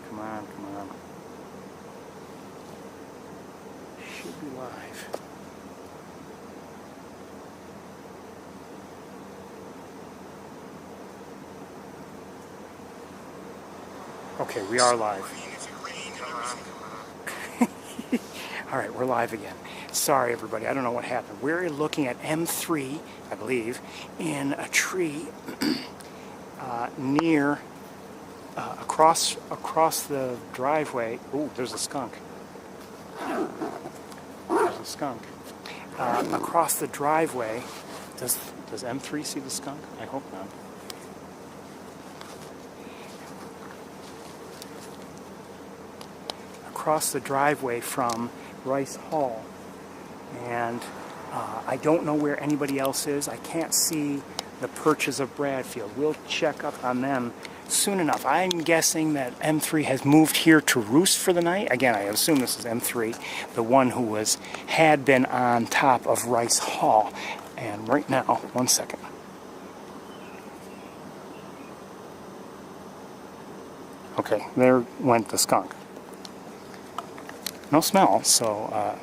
Should be live. Okay, we are live. All right, we're live again. Sorry, everybody. I don't know what happened. We're looking at M3, I believe, in a tree near across the driveway. Ooh, there's a skunk. There's a skunk. Across the driveway. Does M3 see the skunk? I hope not. Across the driveway from Rice Hall, and I don't know where anybody else is. I can't see the perches of Bradfield. We'll check up on them soon enough. I'm guessing that M3 has moved here to roost for the night. Again, I assume this is M3, the one who had been on top of Rice Hall. And right now, one second. Okay, there went the skunk. No smell, so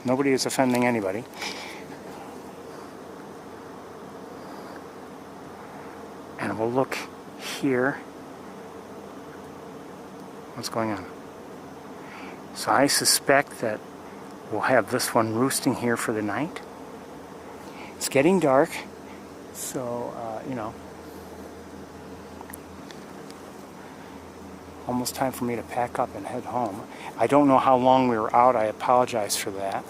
nobody is offending anybody. And we'll look here. What's going on? So I suspect that we'll have this one roosting here for the night. It's getting dark, so, you know, almost time for me to pack up and head home. I don't know how long we were out. I apologize for that.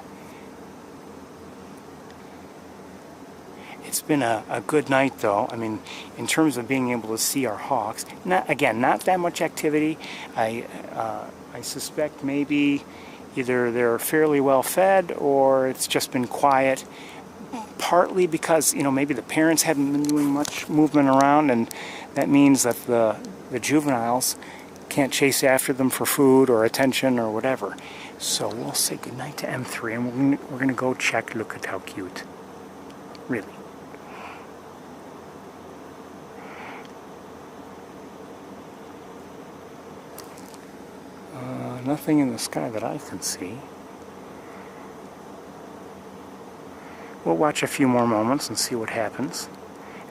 It's been a good night, though. I mean, in terms of being able to see our hawks. Not that much activity. I suspect maybe either they're fairly well fed or it's just been quiet. Partly because, you know, maybe the parents haven't been doing much movement around, and that means that the juveniles can't chase after them for food or attention or whatever. So we'll say goodnight to M3, and we're gonna go check. Look at how cute. Really. Nothing in the sky that I can see. We'll watch a few more moments and see what happens,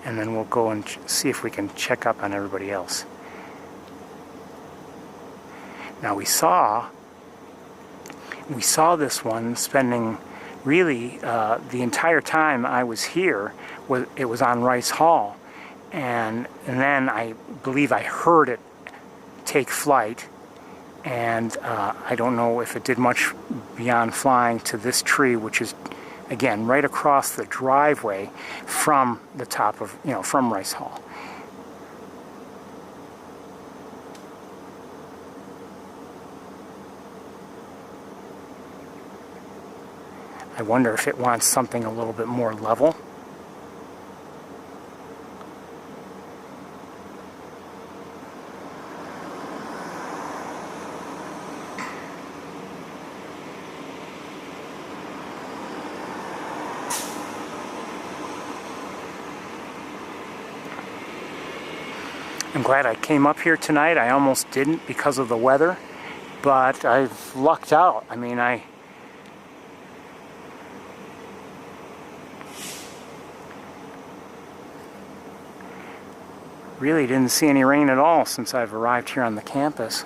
and then we'll go and see if we can check up on everybody else. Now we saw this one spending really the entire time I was here. It was on Rice Hall, and then I believe I heard it take flight, and I don't know if it did much beyond flying to this tree, which is again right across the driveway from the top of, you know, from Rice Hall. I wonder if it wants something a little bit more level. I'm glad I came up here tonight. I almost didn't because of the weather, but I've lucked out. I mean, I really didn't see any rain at all since I've arrived here on the campus.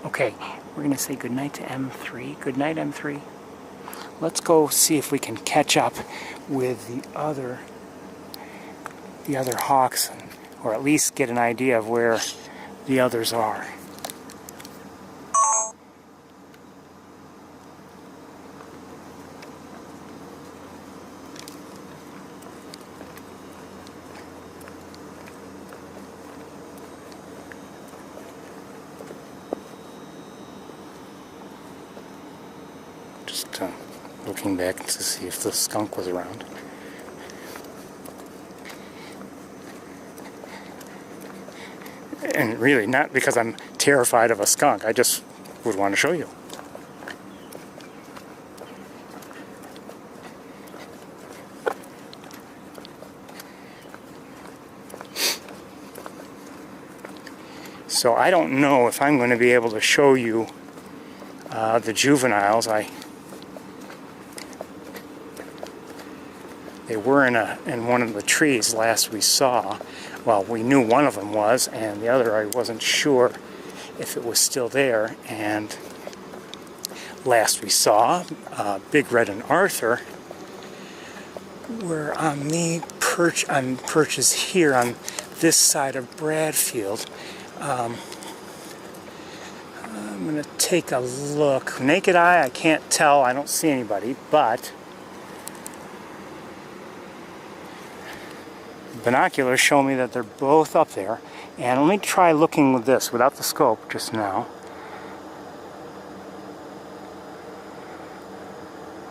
Okay, we're going to say goodnight to M3. Good night, M3. Let's go see if we can catch up with the other hawks, or at least get an idea of where the others are. Just looking back to see if the skunk was around. And really, not because I'm terrified of a skunk, I just would want to show you. So I don't know if I'm going to be able to show you the juveniles. They were in one of the trees last we saw. Well, we knew one of them was, and the other I wasn't sure if it was still there. And last we saw, Big Red and Arthur were on the perches here on this side of Bradfield. I'm going to take a look. Naked eye, I can't tell. I don't see anybody, but binoculars show me that they're both up there. And let me try looking with this without the scope just now.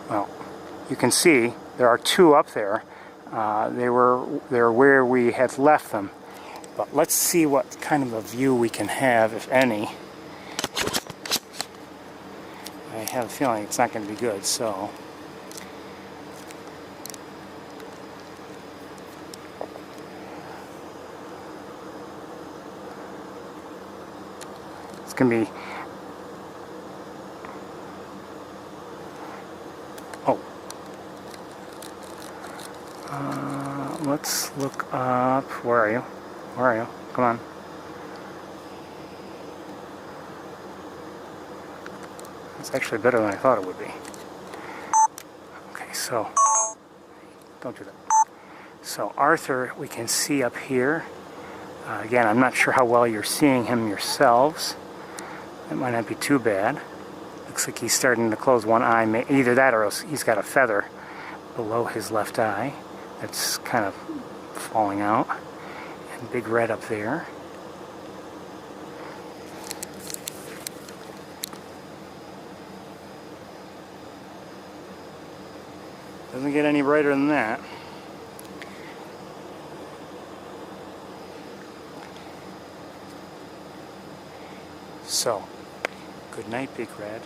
Well, you can see there are two up there. They're where we had left them. But let's see what kind of a view we can have, if any. I have a feeling it's not going to be good, so it's going to be, let's look up. Where are you? Where are you? Come on. It's actually better than I thought it would be. Okay, so don't do that. So Arthur, we can see up here. Again, I'm not sure how well you're seeing him yourselves. It might not be too bad. Looks like he's starting to close one eye. Either that or else he's got a feather below his left eye that's kind of falling out. And Big Red up there. Doesn't get any brighter than that. So, good night, Big Red.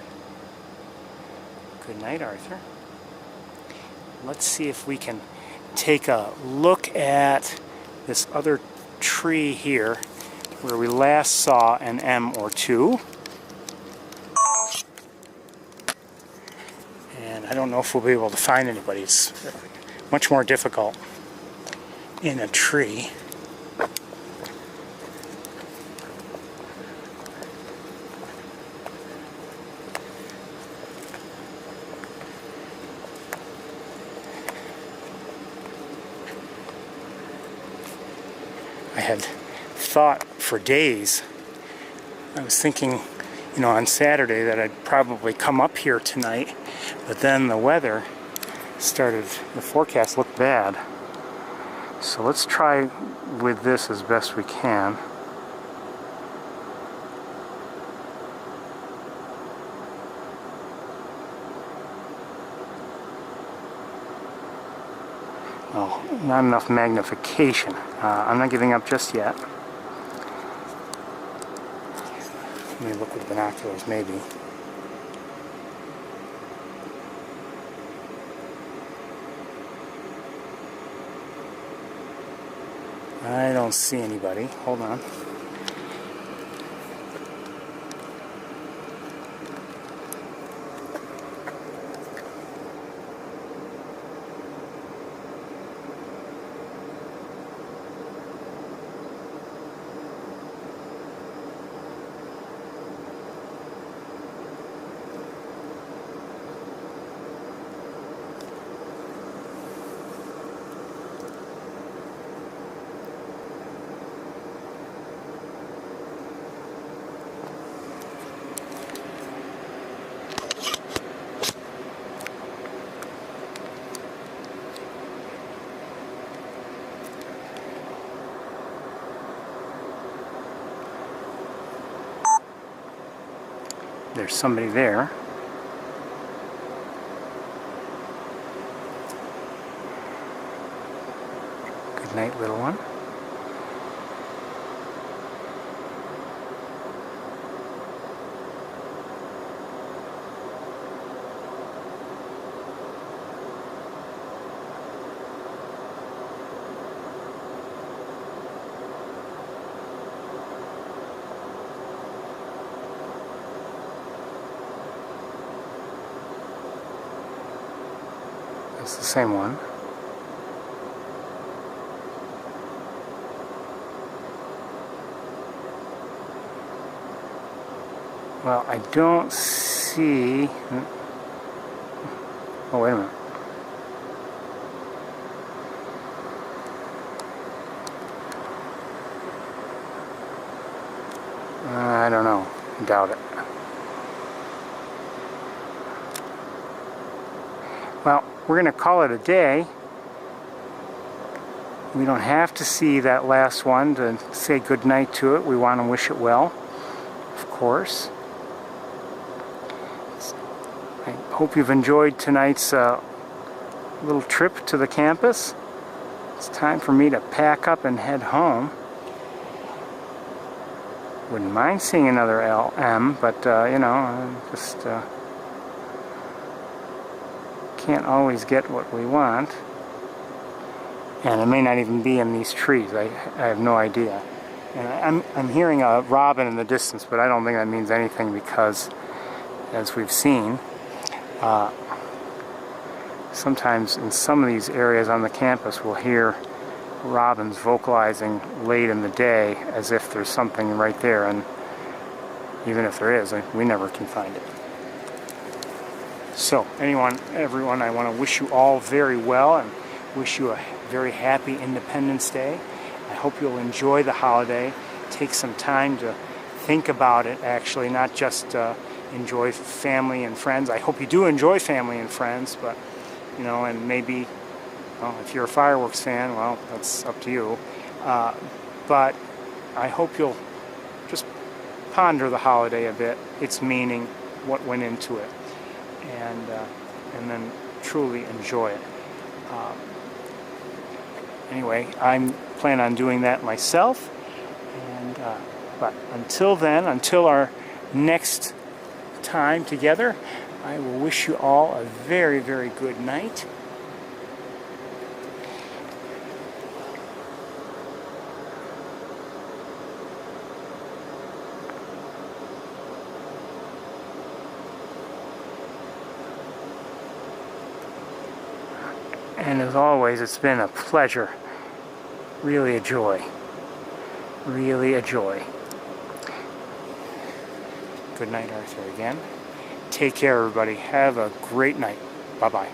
Good night, Arthur. Let's see if we can take a look at this other tree here where we last saw an M or two. And I don't know if we'll be able to find anybody. It's much more difficult in a tree. I had thought for days, I was thinking, you know, on Saturday that I'd probably come up here tonight, but then the weather started, the forecast looked bad. So let's try with this as best we can. Oh, not enough magnification. I'm not giving up just yet. Let me look with binoculars, maybe. I don't see anybody. Hold on. There's somebody there. Good night, little one. It's the same one. Well, I don't see... Oh, wait a minute. I don't know. Doubt it. Well, we're going to call it a day. We don't have to see that last one to say goodnight to it. We want to wish it well, of course. I hope you've enjoyed tonight's little trip to the campus. It's time for me to pack up and head home. Wouldn't mind seeing another LM, but you know, I just can't always get what we want. And it may not even be in these trees. I have no idea. And I'm hearing a robin in the distance, but I don't think that means anything because, as we've seen, sometimes in some of these areas on the campus we'll hear robins vocalizing late in the day as if there's something right there, and even if there is, we never can find it. So, everyone, I want to wish you all very well and wish you a very happy Independence Day. I hope you'll enjoy the holiday. Take some time to think about it, actually, not just enjoy family and friends. I hope you do enjoy family and friends, but, you know, and maybe, well, if you're a fireworks fan, well, that's up to you. But I hope you'll just ponder the holiday a bit, its meaning, what went into it, and then truly enjoy it. Anyway, I'm planning on doing that myself. And but until then, until our next time together, I will wish you all a very, very good night. And as always, it's been a pleasure. Really a joy. Really a joy. Good night, Arthur, again. Take care, everybody. Have a great night. Bye-bye.